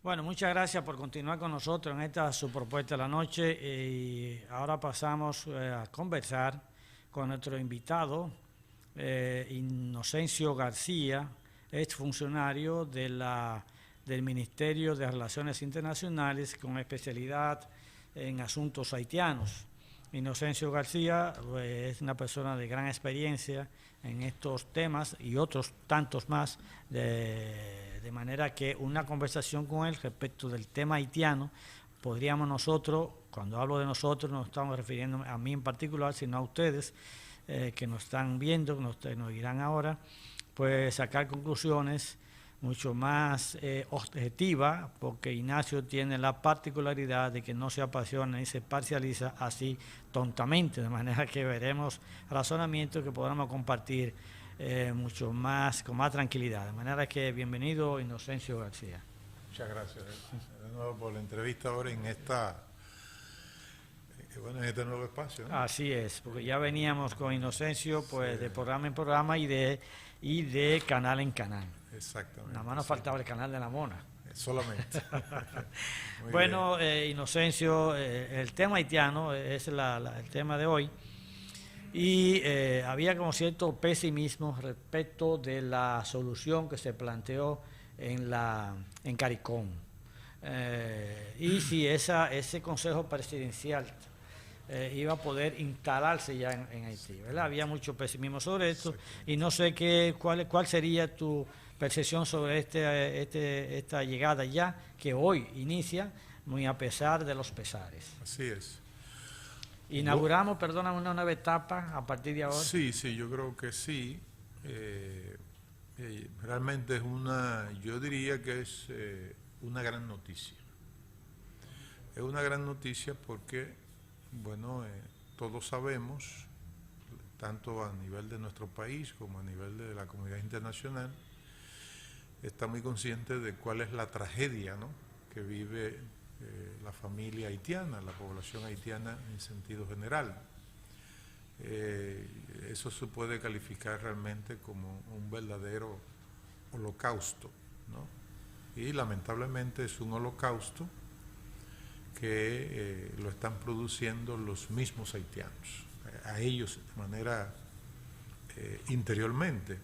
Bueno, muchas gracias por continuar con nosotros en esta su propuesta de la noche y ahora pasamos a conversar con nuestro invitado, Inocencio García, ex funcionario del Ministerio de Relaciones Internacionales con especialidad en asuntos haitianos. Inocencio García es una persona de gran experiencia en estos temas y otros tantos más, de manera que una conversación con él respecto del tema haitiano, podríamos nosotros, cuando hablo de nosotros, no estamos refiriendo a mí en particular, sino a ustedes que nos están viendo, que nos dirán ahora, pues sacar conclusiones mucho más objetiva, porque Ignacio tiene la particularidad de que no se apasiona ni se parcializa así tontamente, de manera que veremos razonamientos que podamos compartir mucho más, con más tranquilidad. De manera que bienvenido, Inocencio García. Muchas gracias de nuevo por la entrevista ahora en en este nuevo espacio, ¿no? Así es, porque ya veníamos con Inocencio pues de programa en programa y de canal en canal. Exactamente. Nada más nos faltaba el canal de la Mona. Solamente. Bueno, Inocencio, el tema haitiano es el tema de hoy y había como cierto pesimismo respecto de la solución que se planteó en CARICOM. Y si ese Consejo Presidencial iba a poder instalarse ya en Haití, ¿verdad? Había mucho pesimismo sobre esto y no sé cuál sería tu percepción sobre esta llegada ya que hoy inicia, muy a pesar de los pesares. Así es. Inauguramos, perdóname, una nueva etapa a partir de ahora. Sí, yo creo que sí. Realmente yo diría que es una gran noticia. Es una gran noticia porque, bueno, todos sabemos, tanto a nivel de nuestro país como a nivel de la comunidad internacional, está muy consciente de cuál es la tragedia, ¿no?, que vive la familia haitiana, la población haitiana en sentido general. Eso se puede calificar realmente como un verdadero holocausto, ¿no? Y lamentablemente es un holocausto que lo están produciendo los mismos haitianos, a ellos de manera interiormente.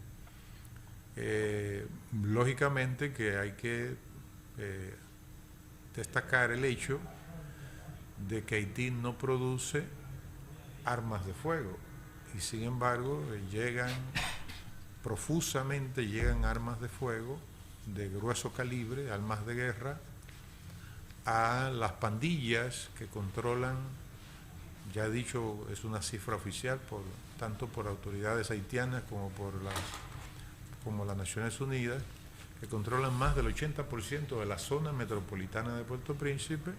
Lógicamente que hay que destacar el hecho de que Haití no produce armas de fuego y sin embargo profusamente llegan armas de fuego de grueso calibre, armas de guerra, a las pandillas que controlan, ya he dicho, es una cifra oficial tanto por autoridades haitianas como por las Naciones Unidas, que controlan más del 80% de la zona metropolitana de Puerto Príncipe.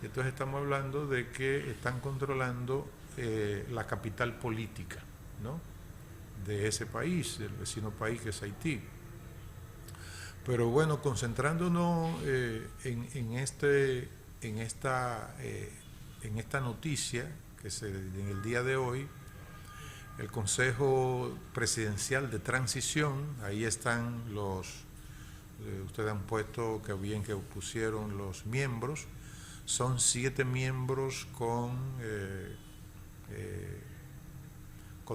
Entonces estamos hablando de que están controlando la capital política, ¿no?, de ese país, del vecino país que es Haití. Pero bueno, concentrándonos en esta noticia que en el día de hoy, el Consejo Presidencial de Transición, ahí están ustedes han puesto que bien que pusieron los miembros, son 7 miembros con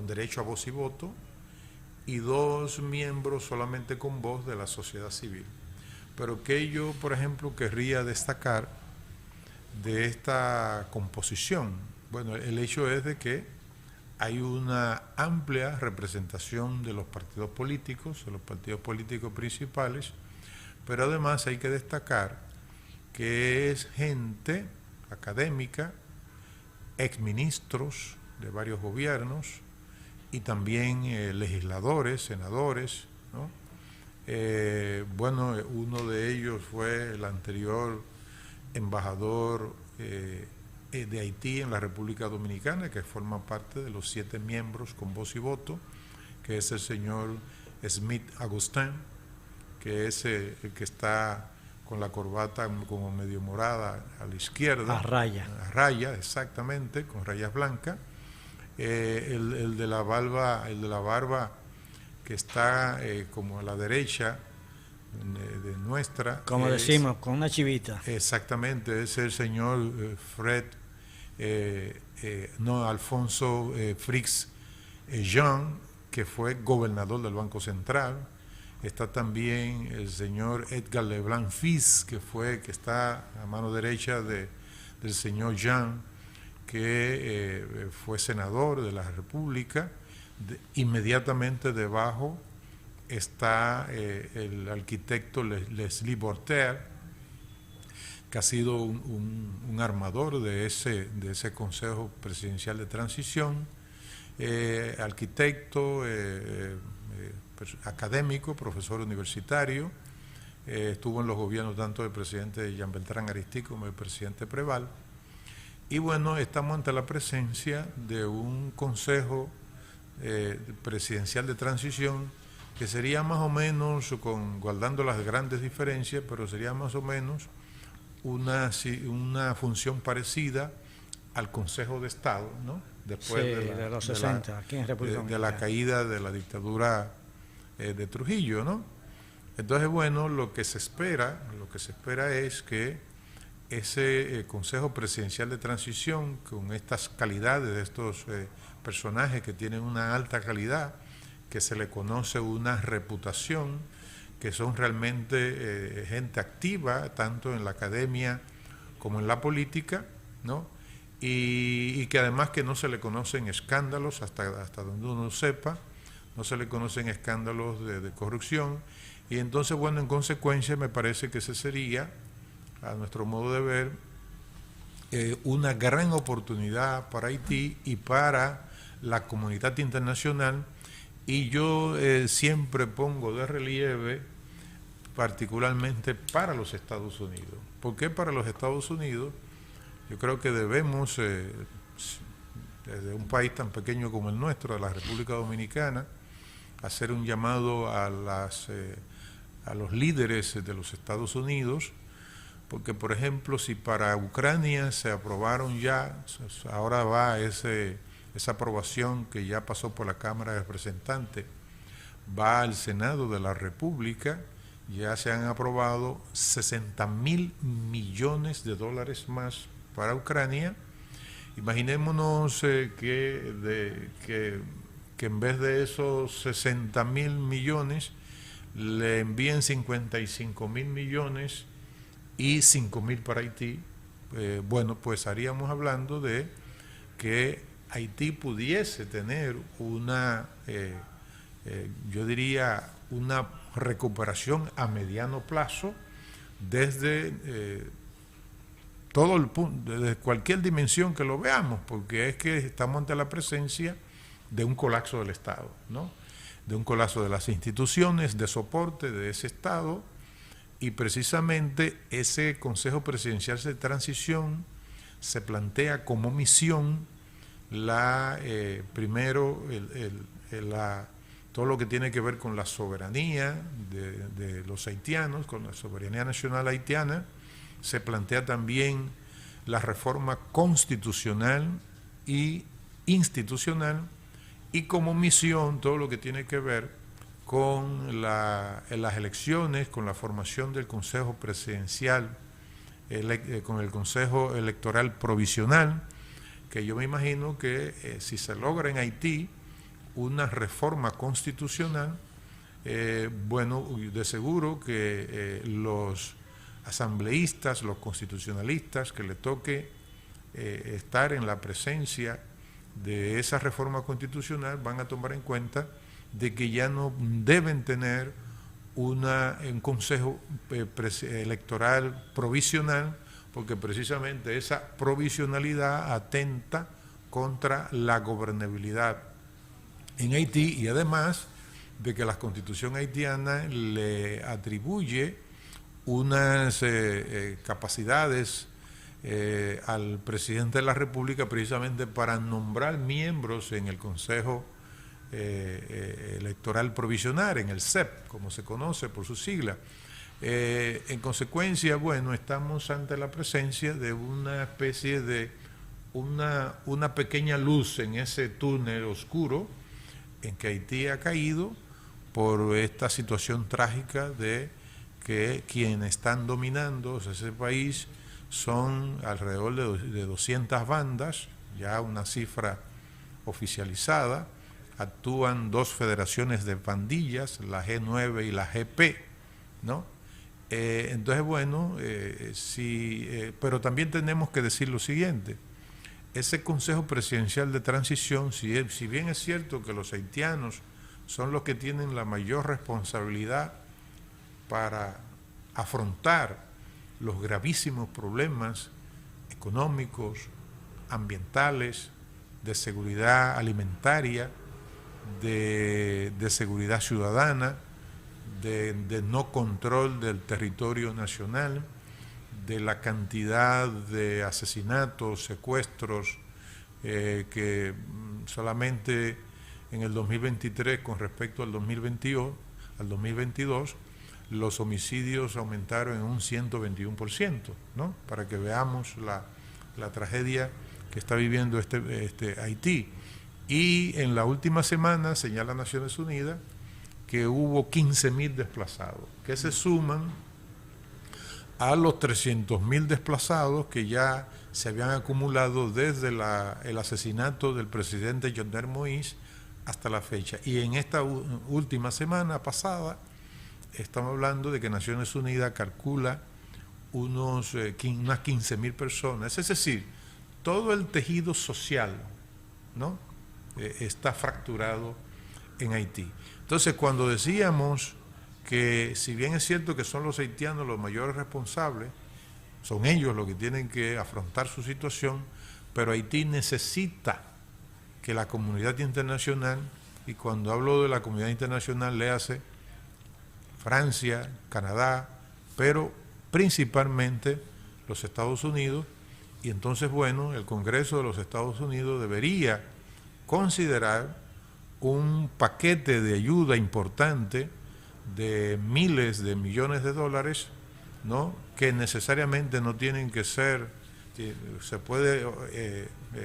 derecho a voz y voto y 2 miembros solamente con voz de la sociedad civil. Pero que yo, por ejemplo, querría destacar de esta composición, bueno, el hecho es de que hay una amplia representación de los partidos políticos principales, pero además hay que destacar que es gente académica, exministros de varios gobiernos y también legisladores, senadores, ¿no? Bueno, uno de ellos fue el anterior embajador de Haití en la República Dominicana, que forma parte de los 7 miembros con voz y voto, que es el señor Smith Agustín, que es el que está con la corbata como medio morada a la izquierda. A raya. A raya, exactamente, con rayas blancas. El de la barba que está como a la derecha de nuestra. Como decimos, con una chivita. Exactamente, es el señor Alfonso Frix Jean, que fue gobernador del Banco Central. Está también el señor Edgar Leblanc Fils, que está a mano derecha del señor Jean, que fue senador de la República. Inmediatamente debajo está el arquitecto Leslie Voltaire, que ha sido un armador de ese Consejo Presidencial de Transición, arquitecto, académico, profesor universitario, estuvo en los gobiernos tanto del presidente Jean Beltrán Aristide como del presidente Preval. Y bueno, estamos ante la presencia de un Consejo Presidencial de Transición que sería más o menos, guardando las grandes diferencias, pero sería más o menos una función parecida al Consejo de Estado, ¿no? Después de los 60, aquí en República Dominicana, de la caída de la dictadura de Trujillo, ¿no? Entonces, bueno, lo que se espera es que ese Consejo Presidencial de Transición, con estas calidades de estos personajes que tienen una alta calidad, que se le conoce una reputación, que son realmente gente activa, tanto en la academia como en la política, ¿no? Y que además que no se le conocen escándalos, hasta donde uno sepa, no se le conocen escándalos de corrupción, y entonces, bueno, en consecuencia me parece que ese sería, a nuestro modo de ver, una gran oportunidad para Haití y para la comunidad internacional. Y yo siempre pongo de relieve particularmente para los Estados Unidos. ¿Por qué para los Estados Unidos? Yo creo que debemos, desde un país tan pequeño como el nuestro, de la República Dominicana, hacer un llamado a los líderes de los Estados Unidos, porque, por ejemplo, si para Ucrania se aprobaron ya, ahora va esa aprobación que ya pasó por la Cámara de Representantes, va al Senado de la República, ya se han aprobado 60.000 millones de dólares más para Ucrania. Imaginémonos que en vez de esos 60.000 millones le envíen 55.000 millones y 5.000 para Haití. Bueno, pues estaríamos hablando de que Haití pudiese tener yo diría, una recuperación a mediano plazo desde todo el punto, desde cualquier dimensión que lo veamos, porque es que estamos ante la presencia de un colapso del Estado, ¿no? De un colapso de las instituciones de soporte de ese Estado, y precisamente ese Consejo Presidencial de Transición se plantea como misión primero todo lo que tiene que ver con la soberanía de los haitianos, con la soberanía nacional haitiana. Se plantea también la reforma constitucional y institucional, y como misión todo lo que tiene que ver con las elecciones, con la formación del Consejo Presidencial, con el Consejo Electoral Provisional, que yo me imagino que si se logra en Haití una reforma constitucional, bueno, de seguro que los asambleístas, los constitucionalistas que le toque estar en la presencia de esa reforma constitucional van a tomar en cuenta de que ya no deben tener un consejo electoral provisional, porque precisamente esa provisionalidad atenta contra la gobernabilidad en Haití, y además de que la Constitución haitiana le atribuye unas capacidades al presidente de la República precisamente para nombrar miembros en el Consejo Electoral Provisional, en el CEP, como se conoce por su sigla. En consecuencia, bueno, estamos ante la presencia de una especie de una pequeña luz en ese túnel oscuro en que Haití ha caído por esta situación trágica de que quienes están dominando ese país son alrededor de 200 bandas, ya una cifra oficializada. Actúan 2 federaciones de pandillas, la G9 y la GP, ¿no? Entonces, bueno, pero también tenemos que decir lo siguiente: ese Consejo Presidencial de Transición, si bien es cierto que los haitianos son los que tienen la mayor responsabilidad para afrontar los gravísimos problemas económicos, ambientales, de seguridad alimentaria, de seguridad ciudadana, de no control del territorio nacional, de la cantidad de asesinatos, secuestros, que solamente en el 2023 con respecto al 2022, los homicidios aumentaron en un 121%, ¿no? Para que veamos la tragedia que está viviendo Haití. Y en la última semana señala Naciones Unidas que hubo 15.000 desplazados, que se suman a los 300.000 desplazados que ya se habían acumulado desde el asesinato del presidente Jovenel Moïse hasta la fecha. Y en esta última semana pasada estamos hablando de que Naciones Unidas calcula unas 15.000 personas. Es decir, todo el tejido social, ¿no? Está fracturado en Haití. Entonces, cuando decíamos que si bien es cierto que son los haitianos los mayores responsables, son ellos los que tienen que afrontar su situación, pero Haití necesita que la comunidad internacional, y cuando hablo de la comunidad internacional, léase Francia, Canadá, pero principalmente los Estados Unidos. Y entonces, bueno, el Congreso de los Estados Unidos debería considerar un paquete de ayuda importante de miles de millones de dólares, ¿no? Que necesariamente no tienen que ser, se puede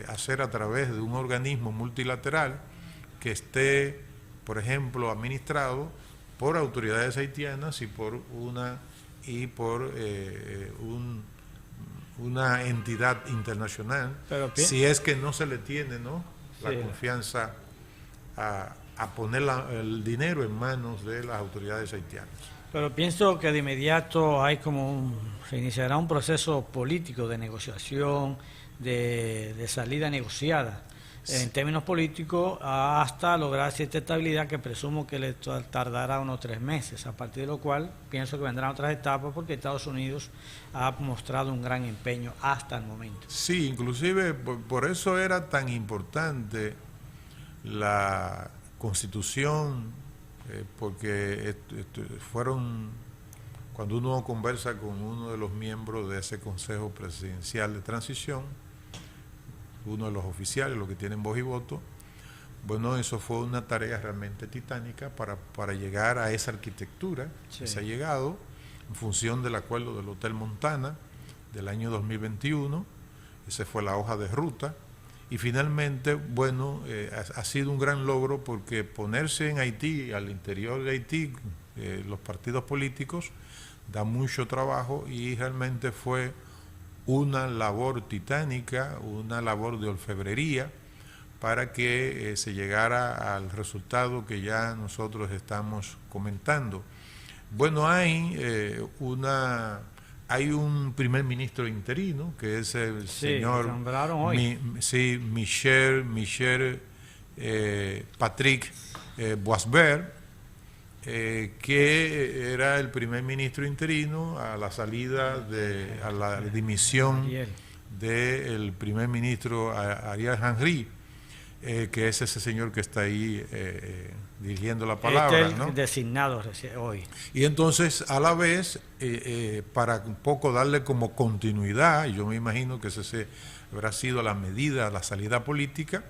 hacer a través de un organismo multilateral que esté, por ejemplo, administrado por autoridades haitianas y por una entidad internacional, si es que no se le tiene, ¿no?, la confianza a poner el dinero en manos de las autoridades haitianas. Pero pienso que de inmediato se iniciará un proceso político de negociación, de salida negociada, en términos políticos, hasta lograr cierta estabilidad que presumo que le tardará unos 3 meses, a partir de lo cual pienso que vendrán otras etapas porque Estados Unidos ha mostrado un gran empeño hasta el momento. Sí, inclusive por eso era tan importante la Constitución, porque cuando uno conversa con uno de los miembros de ese Consejo Presidencial de Transición, uno de los oficiales, los que tienen voz y voto, bueno, eso fue una tarea realmente titánica para llegar a esa arquitectura que se ha llegado en función del acuerdo del Hotel Montana del año 2021. Esa fue la hoja de ruta. Y finalmente, bueno, ha sido un gran logro porque ponerse en Haití, al interior de Haití, los partidos políticos, da mucho trabajo y realmente fue una labor titánica, una labor de orfebrería para que se llegara al resultado que ya nosotros estamos comentando. Bueno, hay un primer ministro interino, que es el señor Michel Patrick Boisbert, que era el primer ministro interino a la salida a la dimisión del primer ministro Ariel Henry, que es ese señor que está ahí dirigiendo la palabra, ¿no? Designado hoy. Y entonces, a la vez, para un poco darle como continuidad, y yo me imagino que ese habrá sido la medida, la salida política,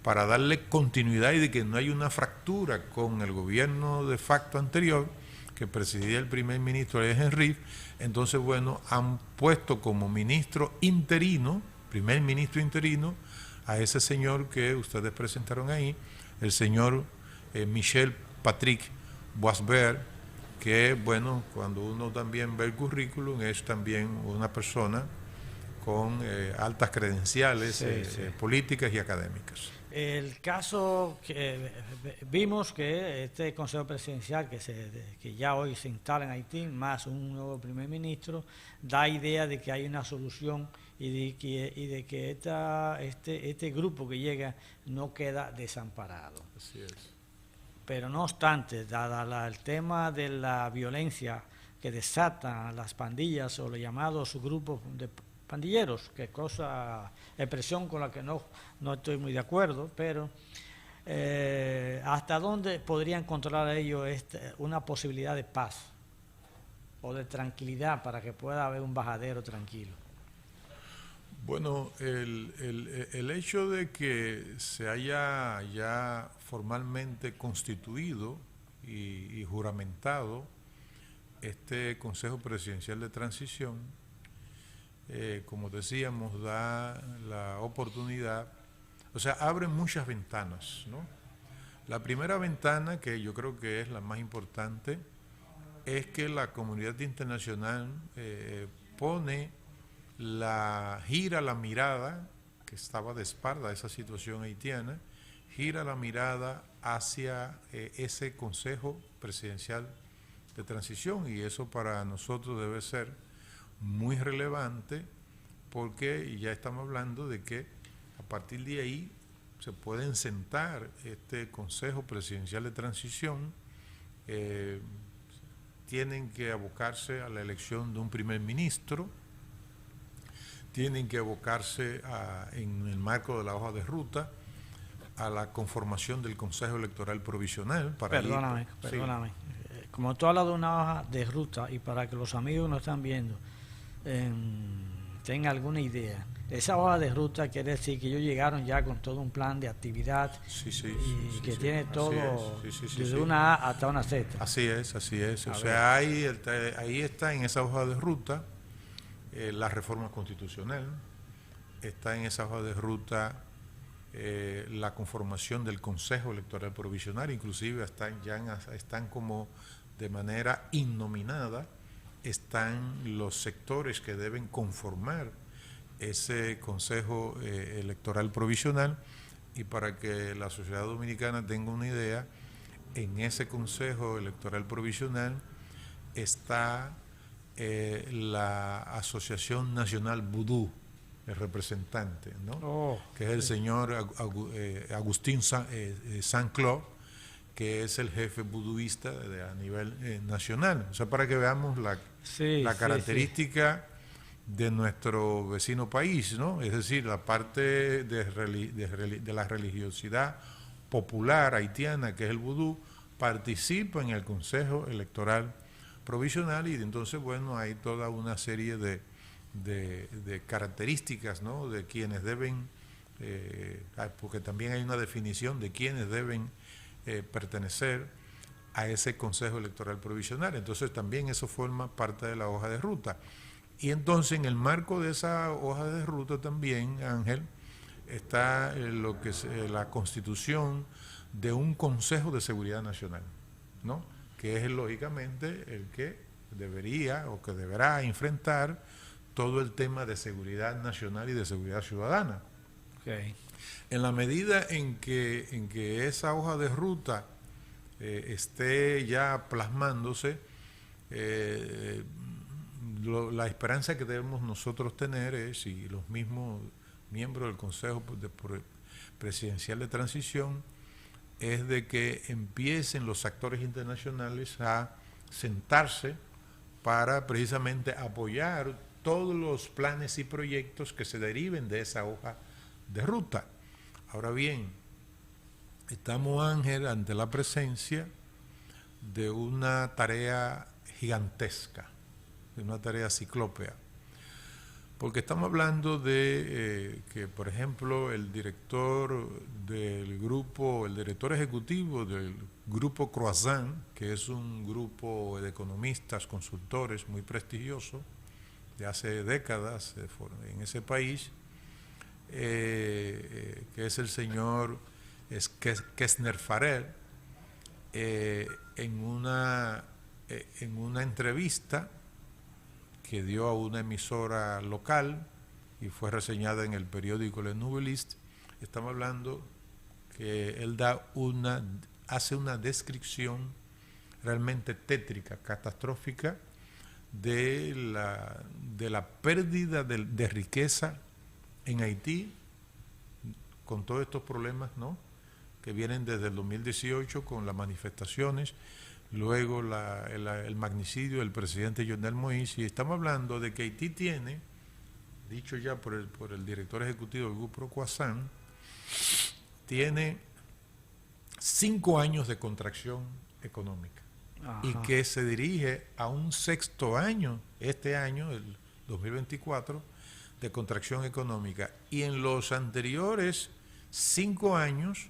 para darle continuidad y de que no haya una fractura con el gobierno de facto anterior, que presidía el primer ministro Henry. Entonces, bueno, han puesto como ministro interino, primer ministro interino, a ese señor que ustedes presentaron ahí, el señor Michel Patrick Boisbert, que, bueno, cuando uno también ve el currículum, es también una persona con altas credenciales políticas y académicas. El caso que vimos que este Consejo Presidencial que ya hoy se instala en Haití, más un nuevo primer ministro, da idea de que hay una solución y de que este grupo que llega no queda desamparado. Así es. Pero no obstante, dada el tema de la violencia que desatan las pandillas o los llamados grupos de pandilleros, que expresión con la que no estoy muy de acuerdo, pero ¿hasta dónde podrían controlar ellos una posibilidad de paz o de tranquilidad para que pueda haber un bajadero tranquilo? Bueno, el hecho de que se haya ya formalmente constituido y juramentado este Consejo Presidencial de Transición, como decíamos, da la oportunidad, o sea, abre muchas ventanas, ¿no? La primera ventana, que yo creo que es la más importante, es que la comunidad internacional gira la mirada, que estaba de espalda a esa situación haitiana, gira la mirada hacia ese Consejo Presidencial de Transición, y eso para nosotros debe ser muy relevante, porque ya estamos hablando de que a partir de ahí se pueden sentar este Consejo Presidencial de Transición, tienen que abocarse a la elección de un primer ministro, tienen que abocarse en el marco de la hoja de ruta a la conformación del Consejo Electoral Provisional. Perdóname. Como tú hablas de una hoja de ruta, y para que los amigos nos están viendo tengan alguna idea, esa hoja de ruta quiere decir que ellos llegaron ya con todo un plan de actividad que tiene todo desde una A hasta una Z. Así es. O sea, ahí está en esa hoja de ruta la reforma constitucional, está en esa hoja de ruta la conformación del Consejo Electoral Provisional, inclusive están como de manera innominada, están los sectores que deben conformar ese Consejo Electoral Provisional. Y para que la sociedad dominicana tenga una idea, en ese Consejo Electoral Provisional está la Asociación Nacional Vudú, el representante, ¿no? Que es el señor Agustín Saint-Claude, que es el jefe vuduista a nivel nacional. O sea, para que veamos la característica de nuestro vecino país, ¿no? Es decir, la parte de la religiosidad popular haitiana, que es el vudú, participa en el Consejo Electoral Provisional, y entonces, bueno, hay toda una serie de características, ¿no? De quienes deben, porque también hay una definición de quienes deben pertenecer a ese Consejo Electoral Provisional. Entonces también eso forma parte de la hoja de ruta. Y entonces en el marco de esa hoja de ruta también, Ángel, está lo que es la constitución de un Consejo de Seguridad Nacional, ¿no? Que es lógicamente el que debería o que deberá enfrentar todo el tema de seguridad nacional y de seguridad ciudadana. Okay. En la medida en que esa hoja de ruta esté ya plasmándose, la esperanza que debemos nosotros tener es, y los mismos miembros del Consejo Presidencial de Transición, es de que empiecen los actores internacionales a sentarse para precisamente apoyar todos los planes y proyectos que se deriven de esa hoja de ruta. Ahora bien, estamos, Ángel, ante la presencia de una tarea gigantesca, de una tarea ciclópea, porque estamos hablando de que, por ejemplo, el director ejecutivo del grupo Croissant, que es un grupo de economistas, consultores muy prestigioso, de hace décadas en ese país, que es el señor Kessner Farrell, en una en una entrevista que dio a una emisora local y fue reseñada en el periódico Le Nouvelliste, estamos hablando que él hace una descripción realmente tétrica, catastrófica, de la pérdida de riqueza en Haití, con todos estos problemas, ¿no?, que vienen desde el 2018 con las manifestaciones, luego el magnicidio del presidente Jovenel Moïse, y estamos hablando de que Haití tiene, dicho ya por el director ejecutivo del Grupo Croissant, tiene 5 años de contracción económica. Ajá. Y que se dirige a un 6º año, este año, el 2024, de contracción económica. Y en los anteriores 5 años,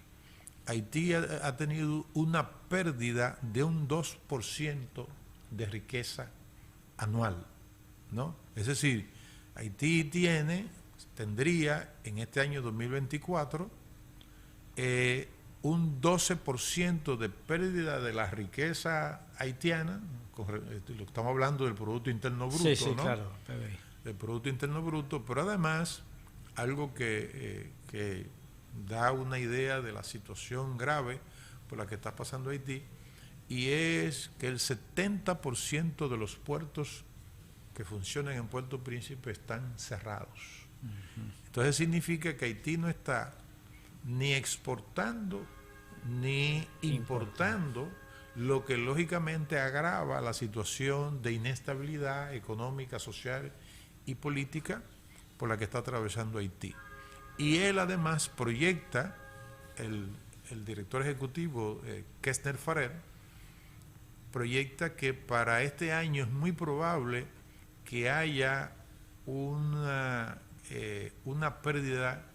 Haití ha tenido una pérdida de un 2% de riqueza anual, ¿no? Es decir, Haití tendría en este año 2024 un 12% de pérdida de la riqueza haitiana, estamos hablando del Producto Interno Bruto, sí, ¿no? Claro, del Producto Interno Bruto, pero además algo que da una idea de la situación grave por la que está pasando Haití, y es que el 70% de los puertos que funcionan en Puerto Príncipe están cerrados. Entonces significa que Haití no está ni exportando ni importando, lo que lógicamente agrava la situación de inestabilidad económica, social y política por la que está atravesando Haití. Y él además proyecta, el director ejecutivo Kessner Farrer, proyecta que para este año es muy probable que haya una pérdida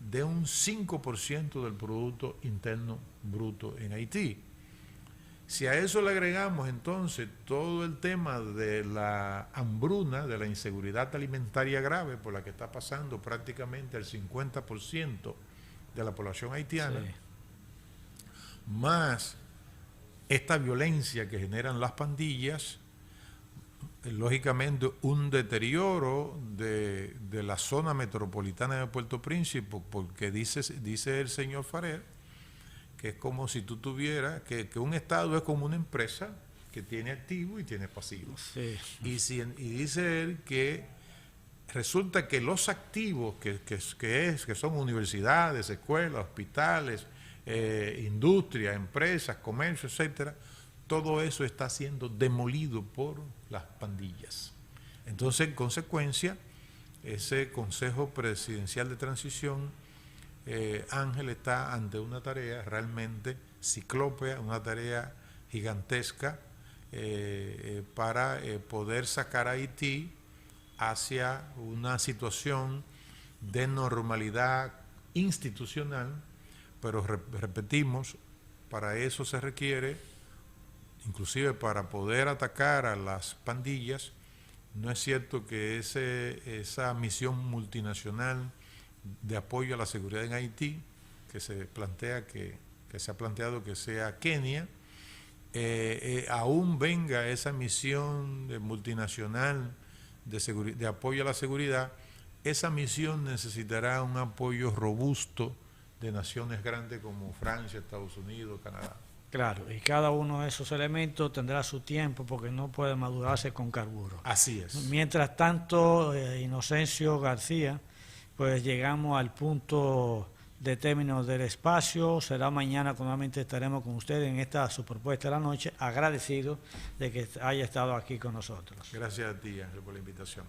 de un 5% del Producto Interno Bruto en Haití. Si a eso le agregamos entonces todo el tema de la hambruna, de la inseguridad alimentaria grave por la que está pasando prácticamente el 50% de la población haitiana, sí, más esta violencia que generan las pandillas, lógicamente un deterioro de la zona metropolitana de Puerto Príncipe, porque dice el señor Farrer que es como si tú tuvieras, que un Estado es como una empresa que tiene activos y tiene pasivos. Sí. Y dice él que resulta que los activos que son universidades, escuelas, hospitales, industria, empresas, comercio, etcétera, todo eso está siendo demolido por las pandillas. Entonces, en consecuencia, ese Consejo Presidencial de Transición, Ángel está ante una tarea realmente ciclópea, una tarea gigantesca para poder sacar a Haití hacia una situación de normalidad institucional, pero repetimos, para eso se requiere, inclusive para poder atacar a las pandillas, no es cierto que esa misión multinacional de apoyo a la seguridad en Haití, que se ha planteado que sea Kenia, aún venga esa misión multinacional de apoyo a la seguridad. Esa misión necesitará un apoyo robusto de naciones grandes como Francia, Estados Unidos, Canadá. Claro, y cada uno de esos elementos tendrá su tiempo porque no puede madurarse con carburo. Así es. Mientras tanto, Inocencio García, pues llegamos al punto de término del espacio. Será mañana cuando nuevamente estaremos con ustedes en esta su propuesta de la noche. Agradecido de que haya estado aquí con nosotros. Gracias a ti, Ángel, por la invitación.